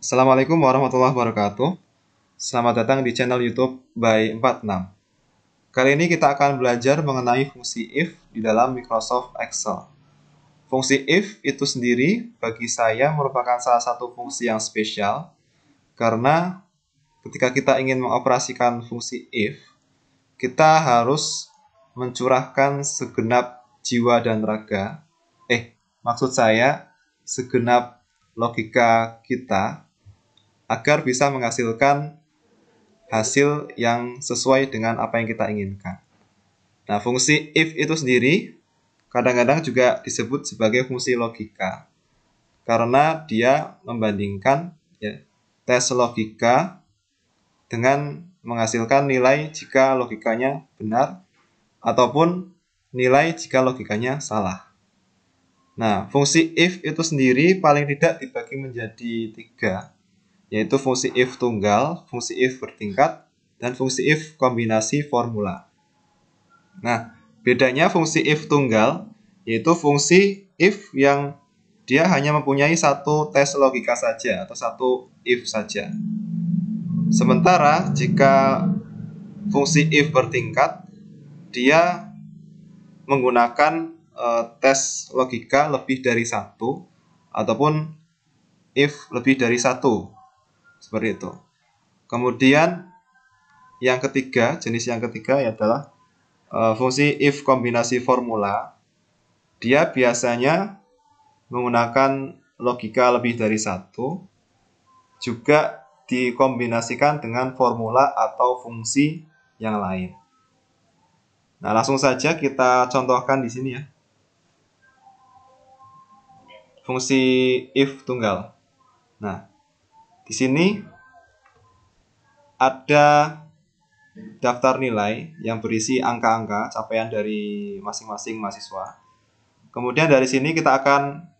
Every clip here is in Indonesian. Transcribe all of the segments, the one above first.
Assalamualaikum warahmatullahi wabarakatuh. Selamat datang di channel YouTube by 46. Kali ini kita akan belajar mengenai fungsi if di dalam Microsoft Excel. Fungsi if itu sendiri bagi saya merupakan salah satu fungsi yang spesial karena ketika kita ingin mengoperasikan fungsi if, kita harus mencurahkan segenap jiwa dan raga. Maksud saya segenap logika kita agar bisa menghasilkan hasil yang sesuai dengan apa yang kita inginkan. Nah, fungsi if itu sendiri kadang-kadang juga disebut sebagai fungsi logika karena dia membandingkan tes logika dengan menghasilkan nilai jika logikanya benar ataupun nilai jika logikanya salah. Nah, fungsi if itu sendiri paling tidak dibagi menjadi 3, yaitu fungsi if tunggal, fungsi if bertingkat, dan fungsi if kombinasi formula. Nah, bedanya fungsi if tunggal, yaitu fungsi if yang dia hanya mempunyai satu tes logika saja, atau satu if saja. Sementara jika fungsi if bertingkat, dia menggunakan tes logika lebih dari satu, ataupun if lebih dari satu. Seperti itu. Kemudian jenis yang ketiga adalah fungsi if kombinasi formula. Dia biasanya menggunakan logika lebih dari satu, juga dikombinasikan dengan formula atau fungsi yang lain. Nah, langsung saja kita contohkan di sini ya. Fungsi if tunggal. Nah, di sini ada daftar nilai yang berisi angka-angka capaian dari masing-masing mahasiswa. Kemudian dari sini kita akan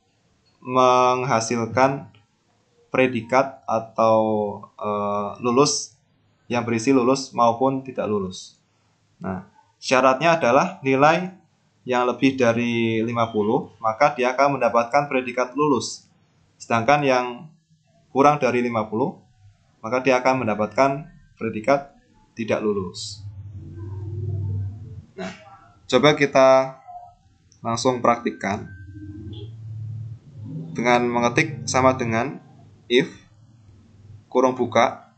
menghasilkan predikat atau lulus yang berisi lulus maupun tidak lulus. Nah, syaratnya adalah nilai yang lebih dari 50, maka dia akan mendapatkan predikat lulus. Sedangkan yang kurang dari 50, maka dia akan mendapatkan predikat tidak lulus. Nah, coba kita langsung praktikkan dengan mengetik sama dengan if kurung buka.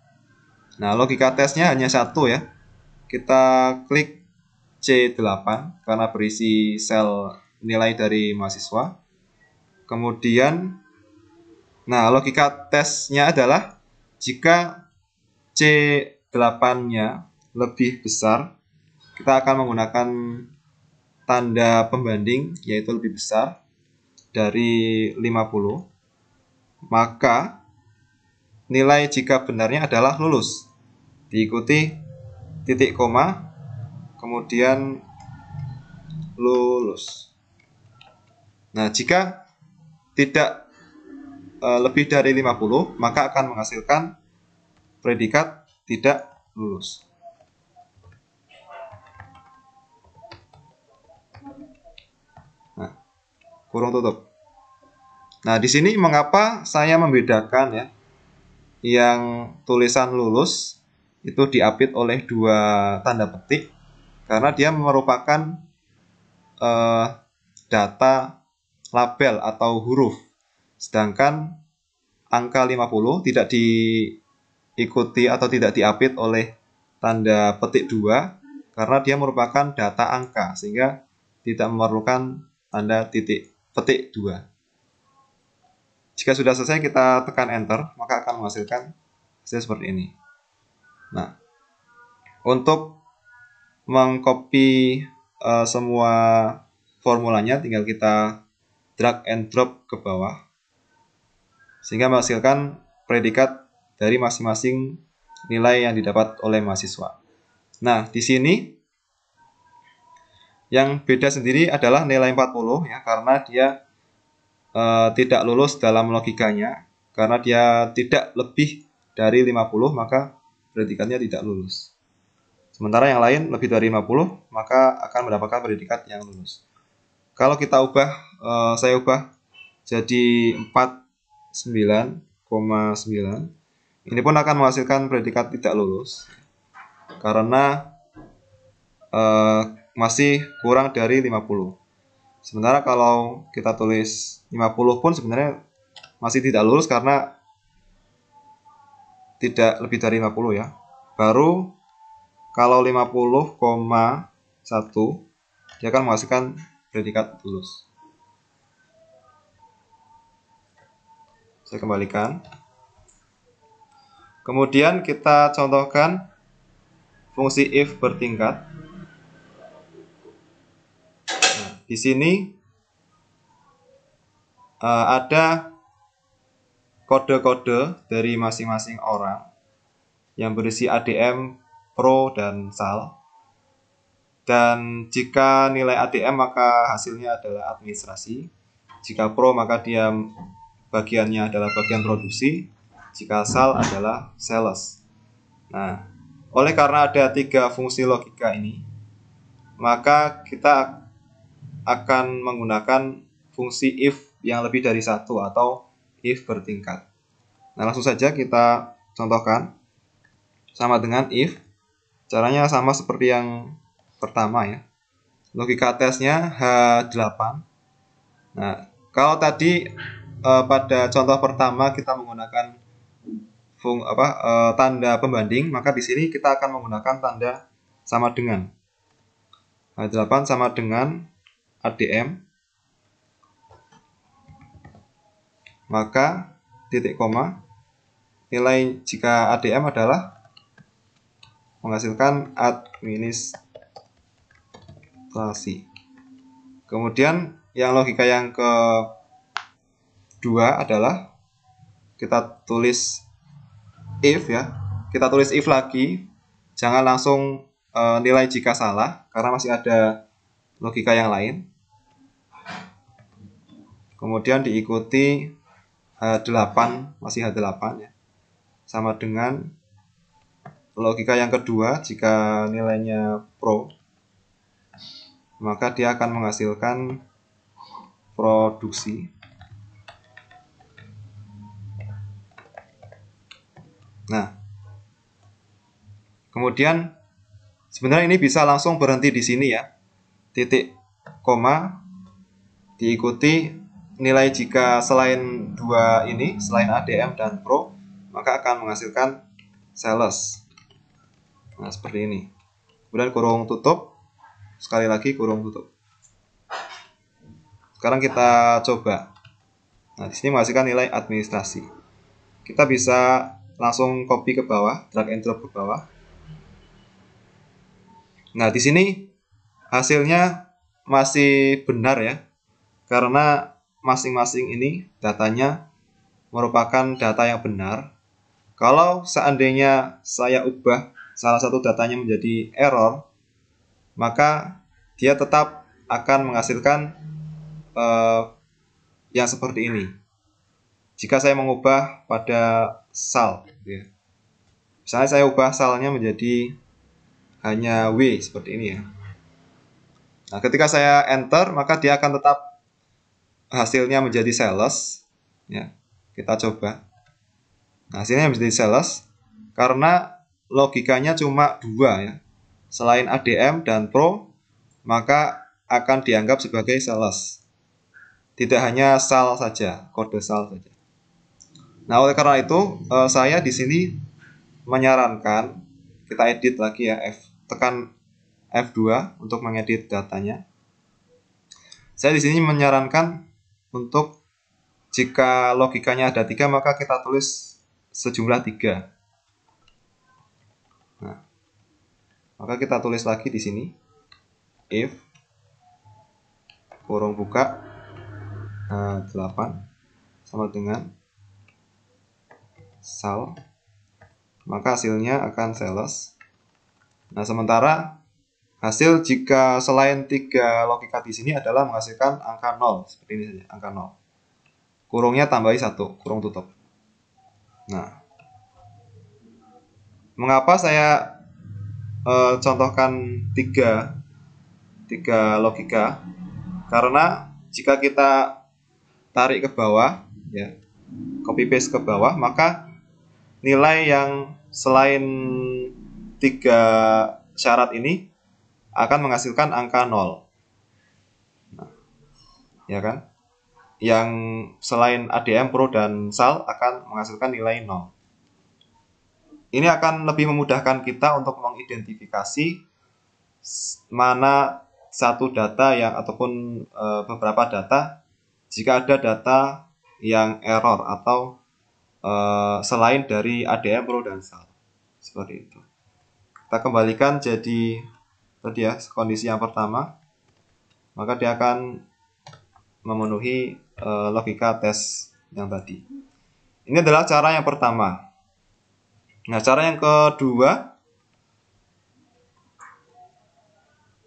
Nah, logika tesnya hanya satu ya. Kita klik C8 karena berisi sel nilai dari mahasiswa. Kemudian, nah, logika tesnya adalah jika C8-nya lebih besar, kita akan menggunakan tanda pembanding, yaitu lebih besar dari 50. Maka nilai jika benarnya adalah lulus. Diikuti titik koma, kemudian lulus. Nah, jika tidak lebih dari 50, maka akan menghasilkan predikat tidak lulus. Nah, kurung tutup. Nah, di sini mengapa saya membedakan ya, yang tulisan lulus itu diapit oleh 2 tanda petik, karena dia merupakan data label atau huruf. Sedangkan angka 50 tidak diikuti atau tidak diapit oleh tanda petik 2 karena dia merupakan data angka, sehingga tidak memerlukan tanda petik 2. Jika sudah selesai, kita tekan enter, maka akan menghasilkan hasil seperti ini. Nah, untuk mengcopy semua formulanya, tinggal kita drag and drop ke bawah, sehingga menghasilkan predikat dari masing-masing nilai yang didapat oleh mahasiswa. Nah, di sini yang beda sendiri adalah nilai 40 ya, karena dia tidak lulus dalam logikanya. Karena dia tidak lebih dari 50, maka predikatnya tidak lulus. Sementara yang lain lebih dari 50, maka akan mendapatkan predikat yang lulus. Kalau kita ubah, saya ubah jadi 49,5 Ini pun akan menghasilkan predikat tidak lulus karena masih kurang dari 50. Sementara kalau kita tulis 50 pun sebenarnya masih tidak lulus karena tidak lebih dari 50 ya. Baru kalau 50,1 dia akan menghasilkan predikat lulus. Saya kembalikan. Kemudian kita contohkan fungsi if bertingkat. Nah, di sini ada kode-kode dari masing-masing orang yang berisi ADM, Pro, dan Sal. Dan jika nilai ADM maka hasilnya adalah administrasi. Jika Pro maka dia bagiannya adalah bagian produksi. Jika Sal adalah sales. Nah, oleh karena ada 3 fungsi logika ini, maka kita akan menggunakan fungsi if yang lebih dari 1 atau if bertingkat. Nah, langsung saja kita contohkan. Sama dengan if. Caranya sama seperti yang pertama ya. Logika tesnya H8. Nah, kalau tadi pada contoh pertama kita menggunakan tanda pembanding, maka di sini kita akan menggunakan tanda sama dengan. H8 sama dengan ADM. Maka titik koma nilai jika ADM adalah menghasilkan administrasi. Kemudian yang logika yang kedua adalah kita tulis if ya. Kita tulis if lagi. Jangan langsung nilai jika salah karena masih ada logika yang lain. Kemudian diikuti H8, masih H8 ya. Sama dengan logika yang kedua, jika nilainya Pro, maka dia akan menghasilkan produksi. Nah, kemudian sebenarnya ini bisa langsung berhenti di sini ya. Titik koma diikuti nilai jika selain 2 ini, selain ADM dan Pro, maka akan menghasilkan sales. Nah, seperti ini. Kemudian kurung tutup. Sekali lagi kurung tutup. Sekarang kita coba. Nah, di sini menghasilkan nilai administrasi. Kita bisa langsung copy ke bawah, drag and drop ke bawah. Nah, di sini hasilnya masih benar ya. Karena masing-masing ini datanya merupakan data yang benar. Kalau seandainya saya ubah salah satu datanya menjadi error, maka dia tetap akan menghasilkan yang seperti ini. Jika saya mengubah pada sal, ya. Misalnya saya ubah salnya menjadi hanya W seperti ini ya. Nah, ketika saya enter, maka dia akan tetap hasilnya menjadi sales. Ya, kita coba. Nah, hasilnya menjadi sales karena logikanya cuma 2 ya. Selain ADM dan Pro, maka akan dianggap sebagai sales. Tidak hanya sal saja, kode sal saja. Nah, oleh karena itu, saya di sini menyarankan kita edit lagi ya, tekan F2 untuk mengedit datanya. Saya di sini menyarankan untuk jika logikanya ada 3, maka kita tulis sejumlah 3. Nah, maka kita tulis lagi di sini if kurung buka 8 sama dengan sal, maka hasilnya akan sales. Nah, sementara hasil jika selain 3 logika di sini adalah menghasilkan angka 0 seperti ini saja, angka 0. Kurungnya tambahi 1, kurung tutup. Nah, mengapa saya contohkan 3 logika? Karena jika kita tarik ke bawah ya, copy paste ke bawah, maka nilai yang selain 3 syarat ini akan menghasilkan angka 0. Ya kan? Yang selain ADM, Pro, dan SAL akan menghasilkan nilai 0. Ini akan lebih memudahkan kita untuk mengidentifikasi mana satu data yang ataupun beberapa data jika ada data yang error atau selain dari ADM, Pro, dan SAL. Seperti itu. Kita kembalikan jadi tadi ya, kondisi yang pertama, maka dia akan memenuhi logika tes yang tadi. Ini adalah cara yang pertama. Nah, cara yang kedua,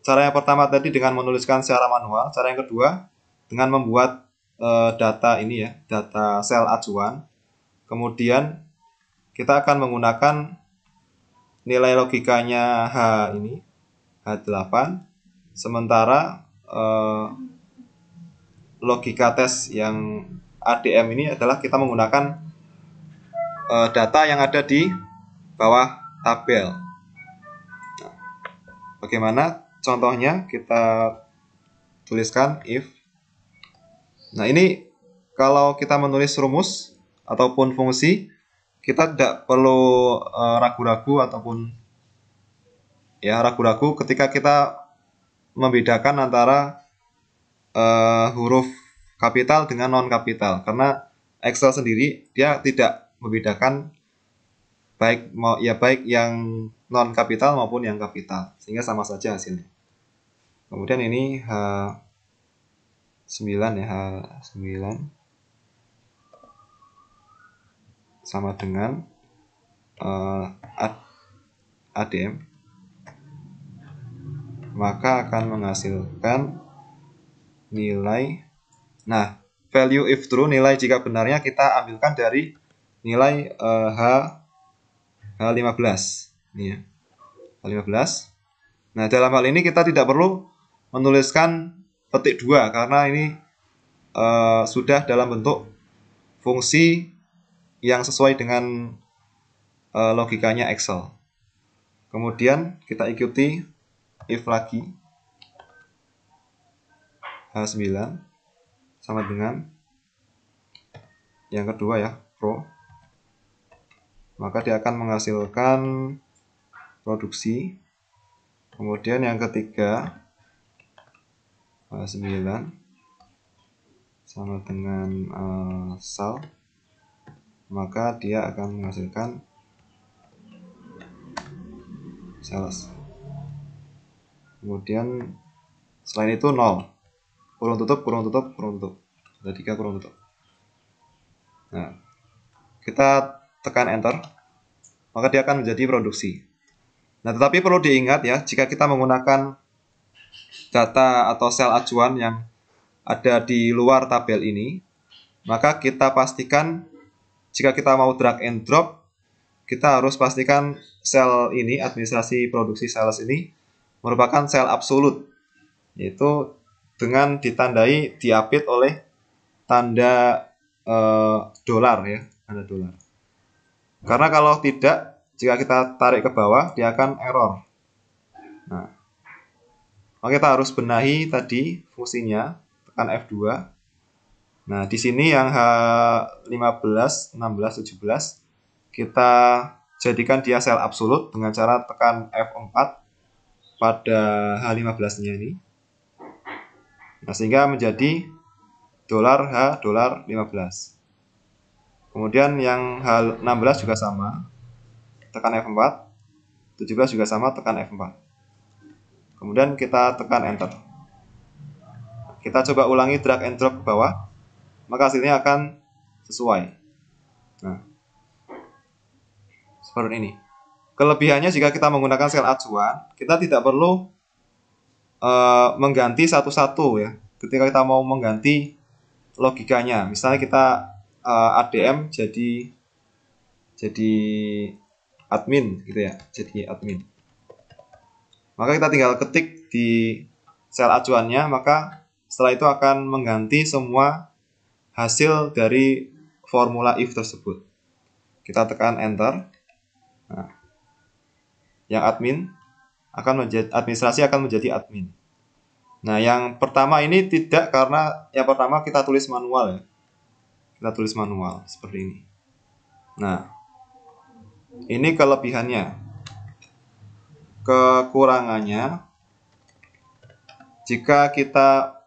cara yang pertama tadi dengan menuliskan secara manual. Cara yang kedua dengan membuat data ini ya, data sel acuan. Kemudian kita akan menggunakan nilai logikanya H ini, H8. Sementara logika tes yang ADM ini adalah kita menggunakan data yang ada di bawah tabel. Nah, bagaimana contohnya? Kita tuliskan if. Nah, ini kalau kita menulis rumus ataupun fungsi, kita tidak perlu ragu-ragu ataupun ragu-ragu ketika kita membedakan antara huruf kapital dengan non kapital, karena Excel sendiri dia tidak membedakan baik yang non kapital maupun yang kapital, sehingga sama saja hasilnya. Kemudian ini H9 ya, H9 sama dengan ADM, maka akan menghasilkan nilai. Nah, value if true, nilai jika benarnya kita ambilkan dari nilai H15 ini ya, H15. Nah, dalam hal ini kita tidak perlu menuliskan petik 2 karena ini sudah dalam bentuk fungsi yang sesuai dengan logikanya Excel. Kemudian kita ikuti if lagi, H9 sama dengan yang kedua ya, Pro, maka dia akan menghasilkan produksi. Kemudian yang ketiga H9 sama dengan SAL, maka dia akan menghasilkan sales. Kemudian selain itu 0, kurung tutup, kurung tutup, kurung tutup, ada 3 kurung tutup. Nah, kita tekan enter, maka dia akan menjadi produksi. Nah, tetapi perlu diingat ya, jika kita menggunakan data atau sel acuan yang ada di luar tabel ini, maka kita pastikan jika kita mau drag and drop, kita harus pastikan sel ini, administrasi produksi sales ini, merupakan sel absolut, yaitu dengan ditandai diapit oleh tanda dolar ya, tanda dolar. Karena kalau tidak, jika kita tarik ke bawah, dia akan error. Nah, maka kita harus benahi tadi fungsinya, tekan F2. Nah, di sini yang H15, 16, 17, kita jadikan dia sel absolut dengan cara tekan F4 pada H15-nya ini. Nah, sehingga menjadi dolar H, dolar 15. Kemudian yang H16 juga sama, tekan F4, 17 juga sama, tekan F4. Kemudian kita tekan enter. Kita coba ulangi drag and drop ke bawah, maka hasilnya akan sesuai. Nah, seperti ini. Kelebihannya jika kita menggunakan sel acuan, kita tidak perlu mengganti satu-satu ya. Ketika kita mau mengganti logikanya, misalnya kita ADM jadi admin gitu ya, jadi admin. Maka kita tinggal ketik di sel acuannya, maka setelah itu akan mengganti semua hasil dari formula if tersebut. Kita tekan enter. Nah, yang admin akan menjadi administrasi akan menjadi admin. Nah, yang pertama ini tidak, karena yang pertama kita tulis manual ya. Kita tulis manual seperti ini. Nah, ini kelebihannya. Kekurangannya, jika kita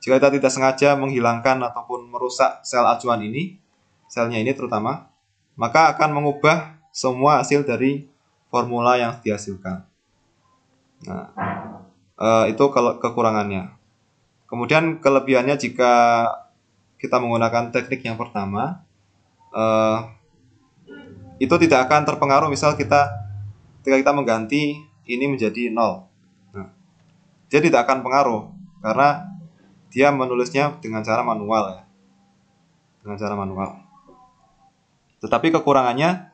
tidak sengaja menghilangkan ataupun merusak sel acuan ini, selnya ini terutama, maka akan mengubah semua hasil dari formula yang dihasilkan. Nah, itu kalau kekurangannya. Kemudian kelebihannya, jika kita menggunakan teknik yang pertama, itu tidak akan terpengaruh misal ketika kita mengganti ini menjadi 0. Nah, dia tidak akan pengaruh karena dia menulisnya dengan cara manual ya. Dengan cara manual. Tetapi kekurangannya,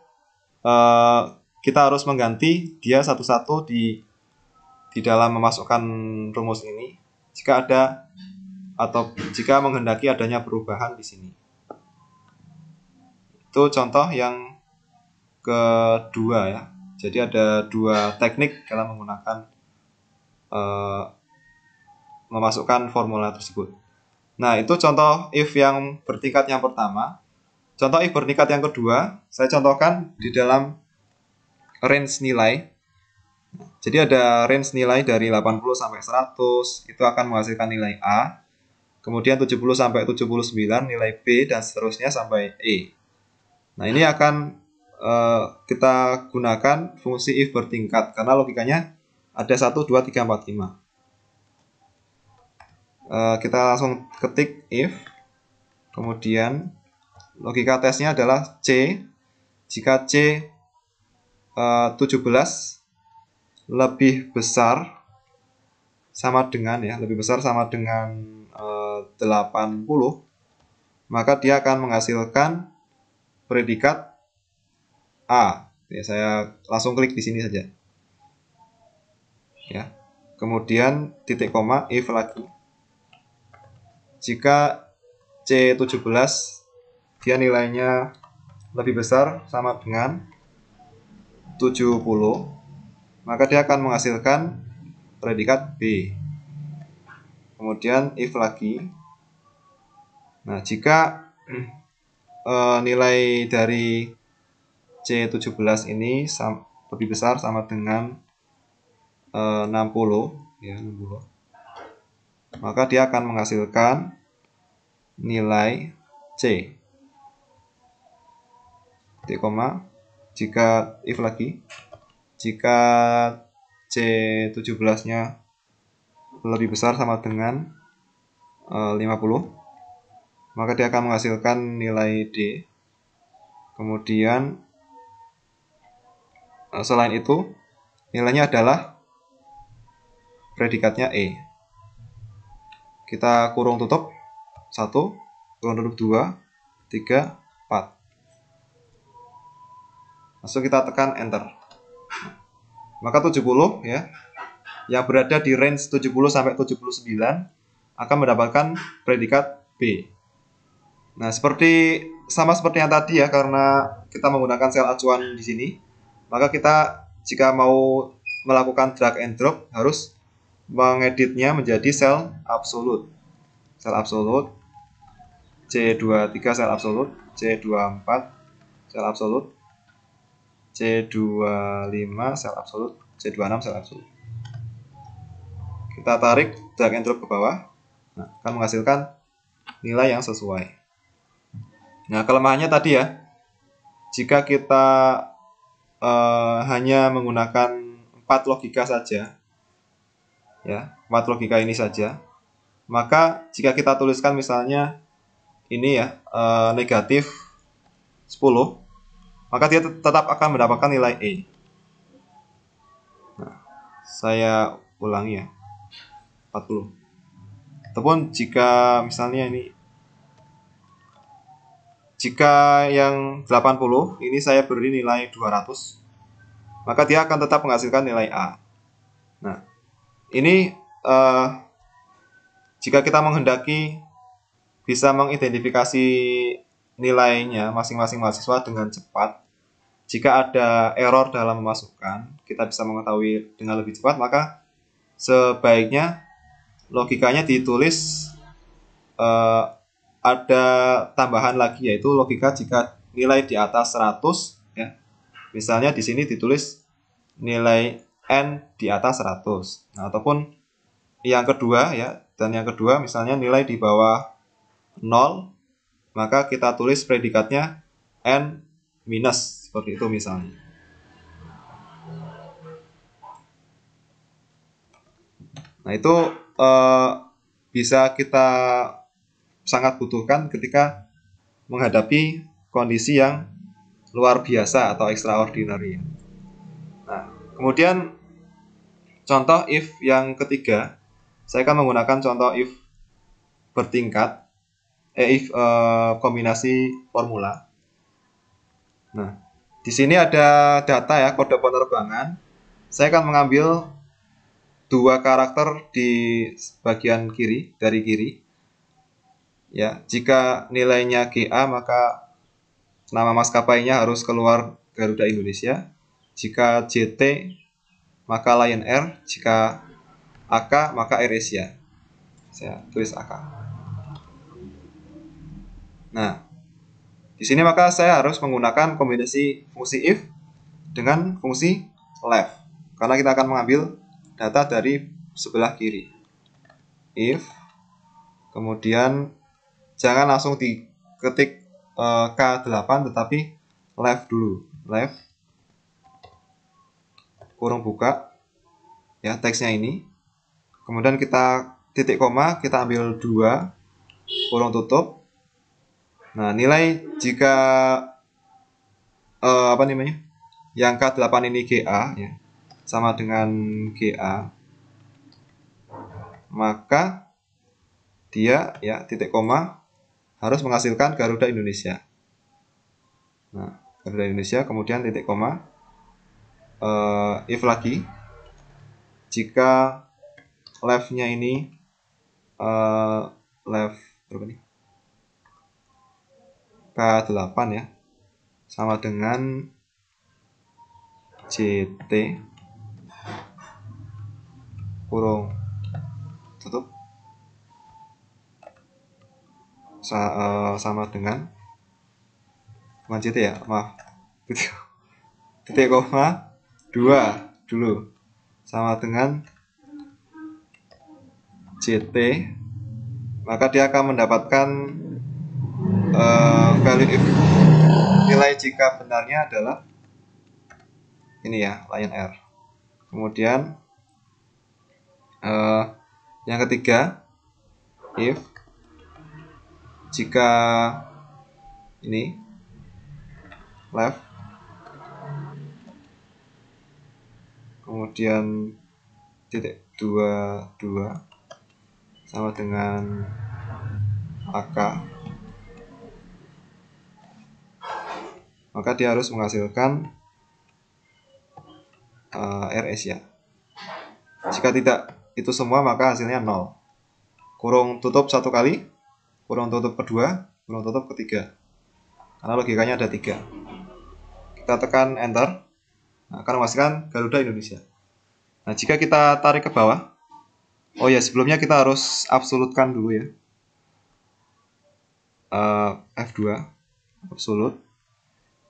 kita harus mengganti dia satu-satu di dalam memasukkan rumus ini jika ada atau jika menghendaki adanya perubahan di sini. Itu contoh yang kedua ya. Jadi ada dua teknik dalam menggunakan memasukkan formula tersebut. Nah, itu contoh if yang bertingkat yang pertama. Contoh if bertingkat yang kedua, saya contohkan di dalam range nilai. Jadi ada range nilai dari 80 sampai 100, itu akan menghasilkan nilai A. Kemudian 70 sampai 79 nilai B, dan seterusnya sampai E. Nah, ini akan kita gunakan fungsi if bertingkat karena logikanya ada 1, 2, 3, 4, 5. Kita langsung ketik if, kemudian logika tesnya adalah C. Jika C 17 lebih besar sama dengan 80, maka dia akan menghasilkan predikat A. Ya, saya langsung klik di sini saja. Ya. Kemudian titik koma if lagi. Jika C17 dia nilainya lebih besar sama dengan 70, maka dia akan menghasilkan predikat B. Kemudian if lagi. Nah, jika nilai dari C17 ini lebih besar sama dengan 60 ya, 60, maka dia akan menghasilkan nilai C. Titik koma. Jika if lagi, jika C17-nya lebih besar sama dengan 50, maka dia akan menghasilkan nilai D. Kemudian selain itu, nilainya adalah predikatnya E. Kita kurung tutup 1, kurung tutup 2, 3, 4. Langsung kita tekan enter. Maka 70 ya, yang berada di range 70 sampai 79 akan mendapatkan predikat B. Nah, sama seperti yang tadi ya, karena kita menggunakan sel acuan di sini, maka kita jika mau melakukan drag and drop harus mengeditnya menjadi sel absolut. Sel absolut C23 sel absolut, C24 sel absolut, C25 sel absolut, C26 sel absolut. Kita tarik drag and drop ke bawah. Nah, akan menghasilkan nilai yang sesuai. Nah, kelemahannya tadi ya, jika kita hanya menggunakan 4 logika saja, ya, 4 logika ini saja, maka jika kita tuliskan misalnya ini ya, negatif 10, maka dia tetap akan mendapatkan nilai E. Nah, saya ulangi ya, 40. Ataupun jika misalnya ini, jika yang 80 ini saya beri nilai 200, maka dia akan tetap menghasilkan nilai A. Nah, ini jika kita menghendaki bisa mengidentifikasi nilainya masing-masing mahasiswa dengan cepat. Jika ada error dalam memasukkan, kita bisa mengetahui dengan lebih cepat, maka sebaiknya logikanya ditulis ada tambahan lagi, yaitu logika jika nilai di atas 100 ya. Misalnya di sini ditulis nilai N di atas 100. Nah, ataupun yang kedua ya, dan yang kedua misalnya nilai di bawah 0, maka kita tulis predikatnya N minus, seperti itu misalnya. Nah, itu bisa kita sangat butuhkan ketika menghadapi kondisi yang luar biasa atau extraordinary. Nah, kemudian contoh if yang ketiga, saya akan menggunakan contoh if bertingkat, if kombinasi formula. Nah, di sini ada data ya, kode penerbangan. Saya akan mengambil 2 karakter di bagian kiri, dari kiri. Ya, jika nilainya GA maka nama maskapainya harus keluar Garuda Indonesia. Jika JT maka Lion Air, jika AK maka AirAsia. Saya tulis AK. Nah, di sini maka saya harus menggunakan kombinasi fungsi if dengan fungsi left, karena kita akan mengambil data dari sebelah kiri. If, kemudian jangan langsung diketik K8, tetapi left dulu. Left, kurung buka, ya teksnya ini. Kemudian kita titik koma, kita ambil 2, kurung tutup. Nah, nilai jika yang K8 ini GA ya, sama dengan GA, maka dia ya titik koma harus menghasilkan Garuda Indonesia. Nah, Garuda Indonesia, kemudian titik koma, if lagi, jika left-nya ini left berapa nih? K8 ya, sama dengan JT kurung tutup sama dengan bukan JT ya, maaf, titik koma 2 dulu sama dengan JT, maka dia akan mendapatkan value if, nilai jika benarnya adalah ini ya, Lion Air. Kemudian yang ketiga, if jika ini left, kemudian titik 22 sama dengan AK, maka dia harus menghasilkan AirAsia. Jika tidak itu semua, maka hasilnya 0. Kurung tutup 1 kali, kurung tutup kedua, kurung tutup ketiga. Karena logikanya ada 3. Kita tekan enter, nah, akan menghasilkan Garuda Indonesia. Nah, jika kita tarik ke bawah, oh ya, sebelumnya kita harus absolutkan dulu ya. F2 absolut,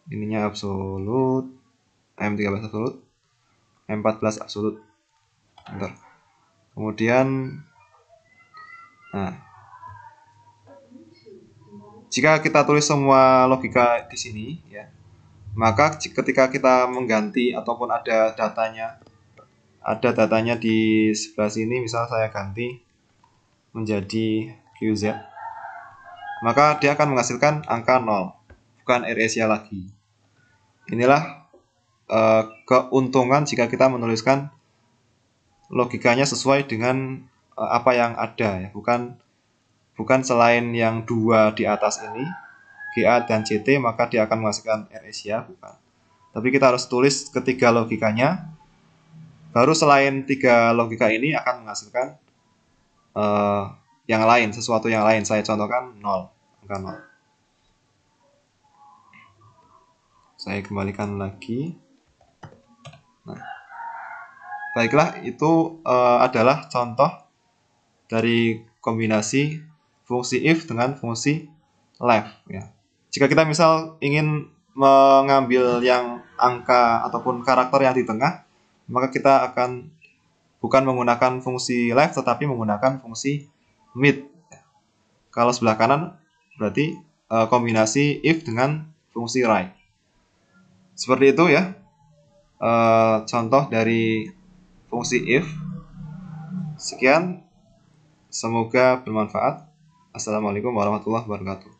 ininya absolut, M13 absolut, M14 absolut. Bentar. Kemudian, nah, jika kita tulis semua logika di sini ya, maka ketika kita mengganti ataupun ada datanya di sebelah sini, misal saya ganti menjadi QZ, maka dia akan menghasilkan angka 0, bukan AirAsia lagi. Inilah keuntungan jika kita menuliskan logikanya sesuai dengan apa yang ada ya, bukan selain yang 2 di atas ini, GA dan CT, maka dia akan menghasilkan AirAsia, bukan. Tapi kita harus tulis ketiga logikanya, baru selain 3 logika ini akan menghasilkan yang lain, sesuatu yang lain. Saya contohkan 0, angka 0. Saya kembalikan lagi. Nah, baiklah, itu adalah contoh dari kombinasi fungsi if dengan fungsi left. Ya. Jika kita misal ingin mengambil yang angka ataupun karakter yang di tengah, maka kita akan bukan menggunakan fungsi left, tetapi menggunakan fungsi mid. Kalau sebelah kanan berarti kombinasi if dengan fungsi right. Seperti itu ya, contoh dari fungsi if. Sekian, semoga bermanfaat. Assalamualaikum warahmatullahi wabarakatuh.